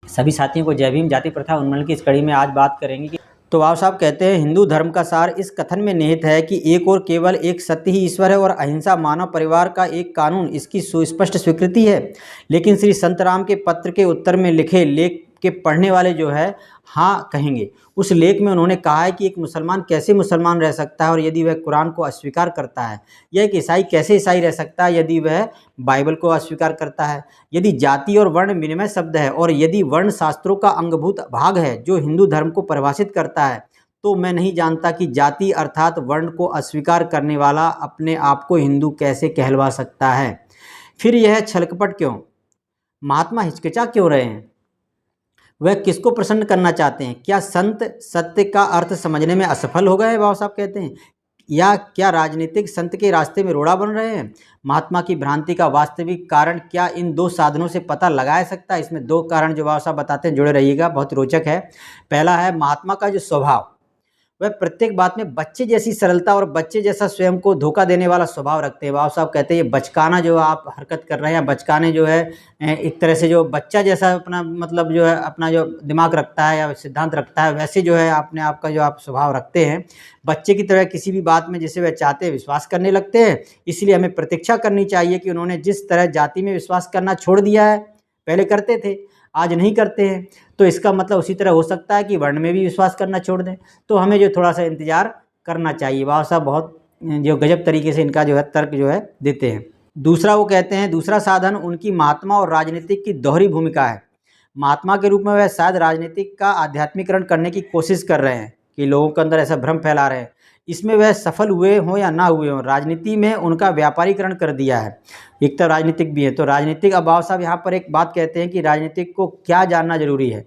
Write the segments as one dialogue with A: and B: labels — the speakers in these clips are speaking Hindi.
A: सभी साथियों को जय भीम। जाति प्रथा उन्मूलन की इस कड़ी में आज बात करेंगे कि तो बाबा साहब कहते हैं, हिंदू धर्म का सार इस कथन में निहित है कि एक और केवल एक सत्य ही ईश्वर है और अहिंसा मानव परिवार का एक कानून इसकी सुस्पष्ट स्वीकृति है। लेकिन श्री संत राम के पत्र के उत्तर में लिखे लेख के पढ़ने वाले जो है हाँ कहेंगे। उस लेख में उन्होंने कहा है कि एक मुसलमान कैसे मुसलमान रह सकता है और यदि वह कुरान को अस्वीकार करता है, या एक ईसाई कैसे ईसाई रह सकता है यदि वह बाइबल को अस्वीकार करता है। यदि जाति और वर्ण विनिमय शब्द है और यदि वर्ण शास्त्रों का अंगभूत भाग है जो हिंदू धर्म को परिभाषित करता है, तो मैं नहीं जानता कि जाति अर्थात वर्ण को अस्वीकार करने वाला अपने आप को हिंदू कैसे कहलवा सकता है। फिर यह छलकपट क्यों? महात्मा हिचकिचा क्यों रहे हैं? वह किसको प्रसन्न करना चाहते हैं? क्या संत सत्य का अर्थ समझने में असफल हो गए हैं, बाबा साहब कहते हैं, या क्या राजनीतिक संत के रास्ते में रोड़ा बन रहे हैं? महात्मा की भ्रांति का वास्तविक कारण क्या इन दो साधनों से पता लगाया सकता है? इसमें दो कारण जो बाबा साहब बताते हैं, जुड़े रहिएगा, बहुत रोचक है। पहला है महात्मा का जो स्वभाव, वह प्रत्येक बात में बच्चे जैसी सरलता और बच्चे जैसा स्वयं को धोखा देने वाला स्वभाव रखते हैं। बाबा साहब कहते हैं ये बचकाना जो आप हरकत कर रहे हैं, बचकाने जो है एक तरह से जो बच्चा जैसा अपना मतलब जो है अपना जो दिमाग रखता है या सिद्धांत रखता है, वैसे जो है अपने आप का जो आप स्वभाव रखते हैं। बच्चे की तरह किसी भी बात में जिसे वह चाहते हैं विश्वास करने लगते हैं। इसलिए हमें प्रतीक्षा करनी चाहिए कि उन्होंने जिस तरह जाति में विश्वास करना छोड़ दिया है, पहले करते थे आज नहीं करते हैं, तो इसका मतलब उसी तरह हो सकता है कि वर्ण में भी विश्वास करना छोड़ दें। तो हमें जो थोड़ा सा इंतजार करना चाहिए। बाबा साहब बहुत जो गजब तरीके से इनका जो है तर्क जो है देते हैं। दूसरा वो कहते हैं, दूसरा साधन उनकी महात्मा और राजनीतिक की दोहरी भूमिका है। महात्मा के रूप में वह शायद राजनीतिक का आध्यात्मिकरण करने की कोशिश कर रहे हैं कि लोगों के अंदर ऐसा भ्रम फैला रहे हैं। इसमें वह सफल हुए हों या ना हुए हों, राजनीति में उनका व्यापारीकरण कर दिया है। एक तो राजनीतिक भी है, तो राजनीतिक, अब बाबा साहब यहाँ पर एक बात कहते हैं कि राजनीतिक को क्या जानना जरूरी है।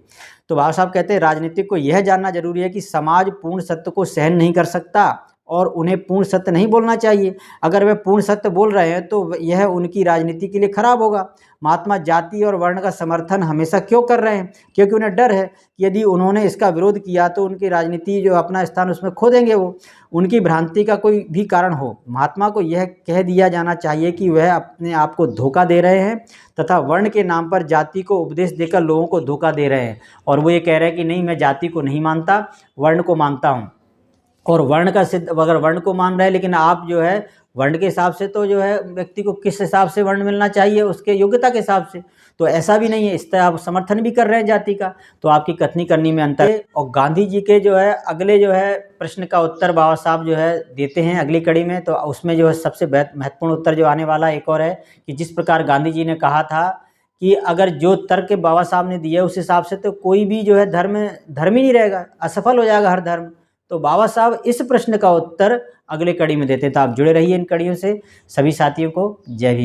A: तो बाबा साहब कहते हैं राजनीतिक को यह जानना जरूरी है कि समाज पूर्ण सत्य को सहन नहीं कर सकता और उन्हें पूर्ण सत्य नहीं बोलना चाहिए। अगर वे पूर्ण सत्य बोल रहे हैं तो यह उनकी राजनीति के लिए खराब होगा। महात्मा जाति और वर्ण का समर्थन हमेशा क्यों कर रहे हैं? क्योंकि उन्हें डर है कि यदि उन्होंने इसका विरोध किया तो उनकी राजनीति जो अपना स्थान उसमें खो देंगे वो। उनकी भ्रांति का कोई भी कारण हो, महात्मा को यह कह दिया जाना चाहिए कि वह अपने आप को धोखा दे रहे हैं तथा वर्ण के नाम पर जाति को उपदेश देकर लोगों को धोखा दे रहे हैं। और वो ये कह रहे हैं कि नहीं, मैं जाति को नहीं मानता, वर्ण को मानता हूँ। और वर्ण का सिद्ध, अगर वर्ण को मान रहे हैं, लेकिन आप जो है वर्ण के हिसाब से तो जो है व्यक्ति को किस हिसाब से वर्ण मिलना चाहिए, उसके योग्यता के हिसाब से, तो ऐसा भी नहीं है। इस तरह आप समर्थन भी कर रहे हैं जाति का, तो आपकी कथनी करनी में अंतर है। और गांधी जी के जो है अगले जो है प्रश्न का उत्तर बाबा साहब जो है देते हैं अगली कड़ी में, तो उसमें जो है सबसे महत्वपूर्ण उत्तर जो आने वाला एक और है कि जिस प्रकार गांधी जी ने कहा था कि अगर जो तर्क बाबा साहब ने दिया उस हिसाब से तो कोई भी जो है धर्म ही नहीं रहेगा, असफल हो जाएगा हर धर्म। तो बाबा साहब इस प्रश्न का उत्तर अगले कड़ी में देते हैं। तो आप जुड़े रहिए इन कड़ियों से। सभी साथियों को जय भीम।